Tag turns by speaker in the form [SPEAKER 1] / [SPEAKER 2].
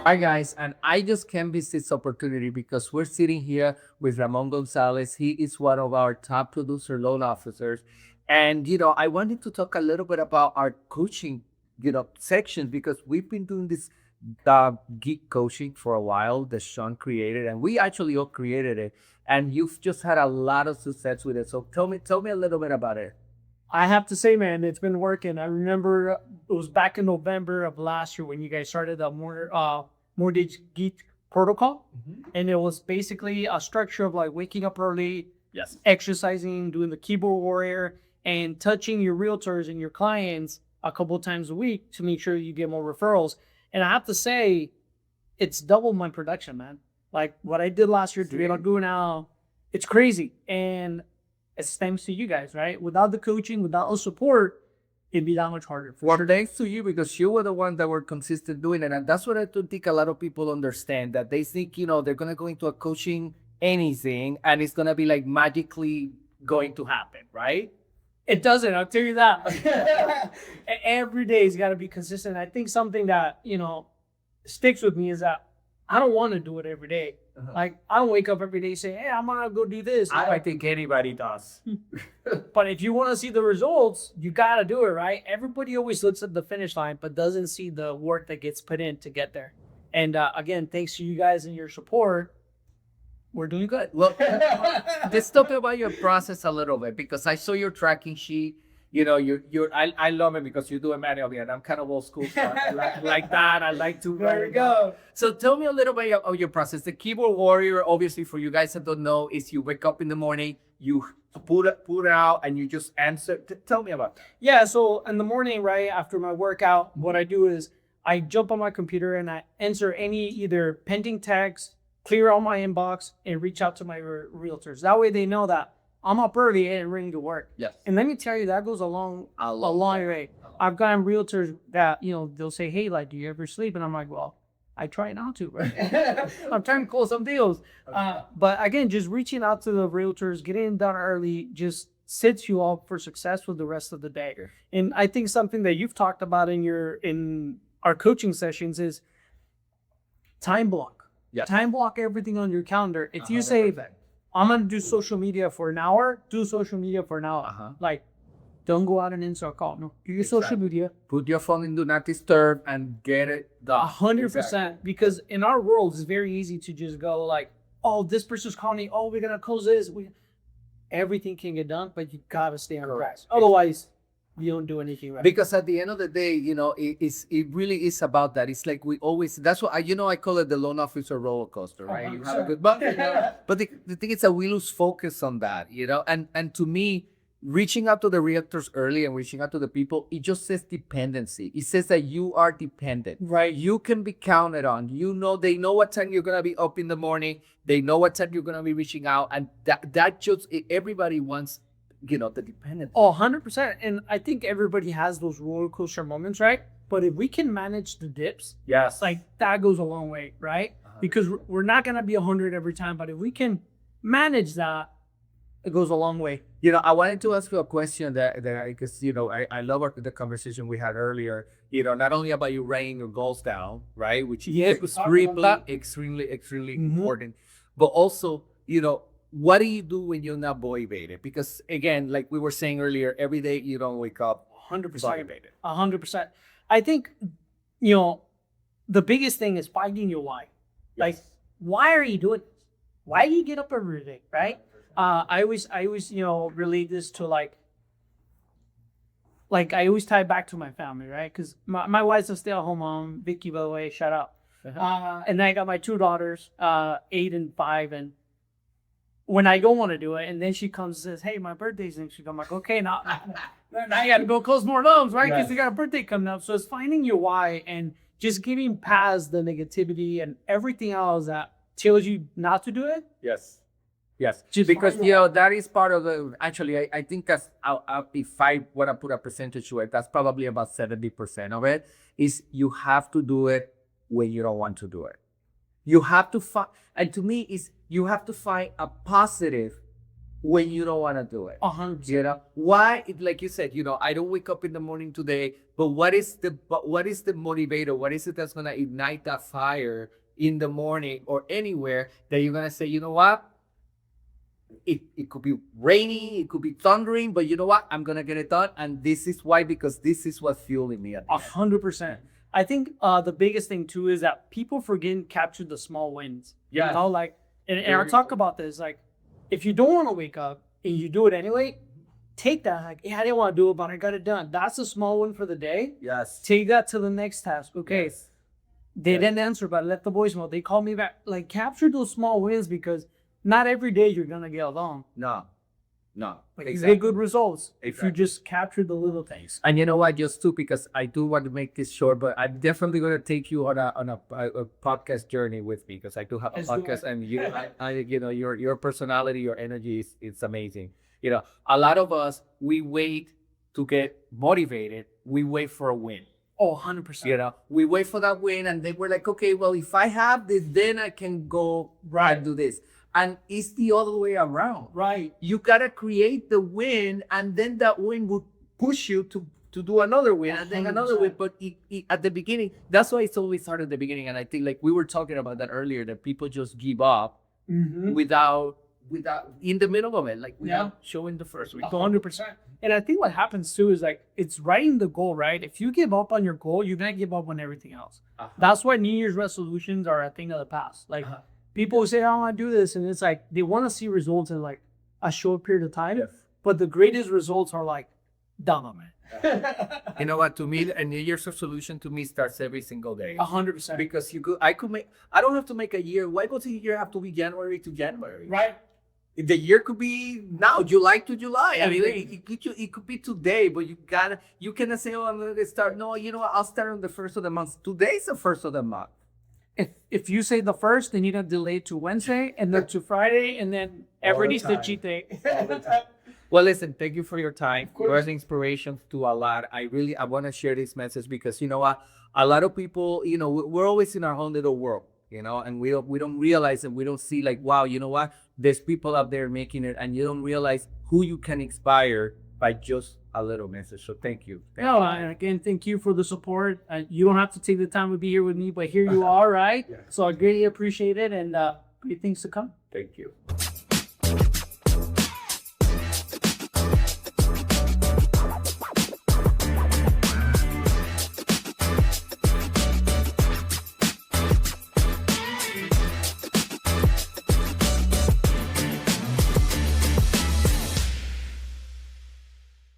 [SPEAKER 1] Hi guys, and I just can't miss this opportunity because we're sitting here with Ramon Gonzalez. He is one of our top producer loan officers. And I wanted to talk a little bit about our coaching, sections because we've been doing this geek coaching for a while that Sean created, and we actually all created it. And you've just had a lot of success with it. So tell me a little bit about it.
[SPEAKER 2] I have to say, man, it's been working. I remember it was back in November of last year when you guys started the mortgage geek protocol, and it was basically a structure of like waking up early,
[SPEAKER 1] Yes.
[SPEAKER 2] exercising, doing the keyboard warrior, and touching your realtors and your clients a couple of times a week to make sure you get more referrals. And I have to say, it's doubled my production, man. Like what I did last year to be able to do now, it's crazy. And it's thanks to you guys, right? Without the coaching, without the support, it'd be that much harder.
[SPEAKER 1] Well, thanks to you because you were the one that were consistent doing it. And that's what I don't think a lot of people understand, that they think, they're going to go into a coaching anything and it's going to be like magically going to happen, right?
[SPEAKER 2] It doesn't, I'll tell you that. Every day's got to be consistent. I think something that, sticks with me is that I don't want to do it every day. Like, I don't wake up every day and say, hey, I'm going to go do this.
[SPEAKER 1] I think anybody does.
[SPEAKER 2] But if you want to see the results, you got to do it, right? Everybody always looks at the finish line, but doesn't see the work that gets put in to get there. And again, thanks to you guys and your support, we're doing good.
[SPEAKER 1] Well, let's talk about your process a little bit because I saw your tracking sheet. I love it because you do it manually and I'm kind of old school. So I like that. I like to.
[SPEAKER 2] There we go.
[SPEAKER 1] So tell me a little bit of your process. The keyboard warrior, obviously, for you guys that don't know, is you wake up in the morning, you put it out, and you just answer. Tell me about that.
[SPEAKER 2] Yeah. So in the morning, right after my workout, what I do is I jump on my computer and I answer any either pending text, clear all my inbox, and reach out to my realtors. That way they know that I'm up early and ready to work.
[SPEAKER 1] Yes.
[SPEAKER 2] And let me tell you, that goes a long way. I've gotten realtors that, they'll say, hey, like, do you ever sleep? And I'm like, well, I try not to, right? I'm trying to close some deals. But again, just reaching out to the realtors, getting it done early, just sets you up for success with the rest of the day. And I think something that you've talked about in our coaching sessions is time block.
[SPEAKER 1] Yes.
[SPEAKER 2] Time block everything on your calendar. If you say, I'm going to do social media for an hour, do social media for an hour. Like, don't go out and answer a call. No, do your social media.
[SPEAKER 1] Put your phone in do not disturb and get it done.
[SPEAKER 2] 100%. Because in our world, it's very easy to just go like, oh, this person's calling me. Oh, we're going to close this. Everything can get done, but you got to stay on track. Otherwise, you don't do anything right.
[SPEAKER 1] Because at the end of the day, it really is about that. It's like we always, that's what I call it the loan officer roller coaster, right? You have a good month, but the thing is that we lose focus on that, and to me, reaching out to the realtors early and reaching out to the people, it just says dependency. It says that you are dependent.
[SPEAKER 2] Right.
[SPEAKER 1] You can be counted on. They know what time you're going to be up in the morning. They know what time you're going to be reaching out. And that just, everybody wants, the dependent.
[SPEAKER 2] Oh, 100%. And I think everybody has those roller coaster moments, right? But if we can manage the dips,
[SPEAKER 1] yes,
[SPEAKER 2] like that goes a long way, right? Because we're not going to be 100 every time, but if we can manage that, it goes a long way.
[SPEAKER 1] I wanted to ask you a question that because I love the conversation we had earlier. Not only about you writing your goals down, right, which is extremely important, but also what do you do when you're not motivated? Because again, like we were saying earlier, every day you don't wake up
[SPEAKER 2] 100%
[SPEAKER 1] motivated.
[SPEAKER 2] 100%. I think the biggest thing is finding your why. Yes. Like, why are you doing this? Why do you get up every day, right? I always relate this to like I always tie it back to my family, right? Because my wife's a stay-at-home mom. Vicky, by the way, shout out. And then I got my two daughters, 8 and 5, and when I don't want to do it, and then she comes and says, hey, my birthday's next week. I'm like, okay, now I got to go close more loans, right? Because they got a birthday coming up. So it's finding your why and just getting past the negativity and everything else that tells you not to do it.
[SPEAKER 1] Yes. Because that is part of the. Actually, I think that's if I want to put a percentage to it, that's probably about 70% of it. Is you have to do it when you don't want to do it. You have to find, and to me, is you have to find a positive when you don't want to do it.
[SPEAKER 2] 100%.
[SPEAKER 1] You know why? Like you said, I don't wake up in the morning today. But what is the motivator? What is it that's gonna ignite that fire in the morning or anywhere that you're gonna say, you know what? It could be rainy, it could be thundering, but you know what? I'm gonna get it done, and this is why, because this is what's fueling me.
[SPEAKER 2] 100%. I think the biggest thing too is that people forget to capture the small wins.
[SPEAKER 1] Yeah.
[SPEAKER 2] You know, like, and I'll talk about this. Like, if you don't want to wake up and you do it anyway, take that. Like, yeah, I didn't want to do it, but I got it done. That's a small win for the day.
[SPEAKER 1] Yes.
[SPEAKER 2] Take that to the next task. Okay.
[SPEAKER 1] Yes.
[SPEAKER 2] They didn't answer, but I left the voicemail. They called me back. Like, capture those small wins, because not every day you're gonna get along.
[SPEAKER 1] No.
[SPEAKER 2] Like, you get good results if you
[SPEAKER 1] Exactly.
[SPEAKER 2] just capture the little things.
[SPEAKER 1] And you know what? Just too, because I do want to make this short, but I'm definitely going to take you on a podcast journey with me, because I do have a
[SPEAKER 2] Let's do
[SPEAKER 1] podcast,
[SPEAKER 2] it.
[SPEAKER 1] and your personality, your energy is it's amazing. A lot of us, we wait to get motivated. We wait for a win.
[SPEAKER 2] Oh, 100%.
[SPEAKER 1] We wait for that win, and then we're like, okay, well, if I have this, then I can go and do this. And it's the other way around.
[SPEAKER 2] Right.
[SPEAKER 1] You gotta create the win, and then that win will push you to do another win, and then another win. But at the beginning, that's why it's always hard at the beginning. And I think, like we were talking about that earlier, that people just give up without in the middle of it, like without showing the first win.
[SPEAKER 2] 100%. And I think what happens too is, like, it's writing the goal, right? If you give up on your goal, you're gonna give up on everything else. That's why New Year's resolutions are a thing of the past. Like, people say, I want to do this, and it's like they want to see results in like a short period of time.
[SPEAKER 1] Yes.
[SPEAKER 2] But the greatest results are like down, man.
[SPEAKER 1] You know what? To me, a New Year's resolution to me starts every single day.
[SPEAKER 2] 100%.
[SPEAKER 1] Because I don't have to make a year. Why go to a year have to be January to January?
[SPEAKER 2] Right.
[SPEAKER 1] The year could be now, July to July. I mean, it could be today, but you cannot say, oh, I'm going to start. No, you know what? I'll start on the first of the month. Today's the first of the month.
[SPEAKER 2] If you say the first, then you need to delay to Wednesday, and then to Friday, and then every day's the cheat day.
[SPEAKER 1] Well, listen, thank you for your time. You are an inspiration to a lot. I want to share this message, because you know what? A lot of people, we're always in our own little world, and we don't realize, and we don't see, like, wow, you know what? There's people out there making it, and you don't realize who you can inspire by just a little message. So thank you.
[SPEAKER 2] No, and again, thank you for the support. You don't have to take the time to be here with me, but here you are, right?
[SPEAKER 1] Yeah.
[SPEAKER 2] So I greatly appreciate it, and great things to come.
[SPEAKER 1] Thank you.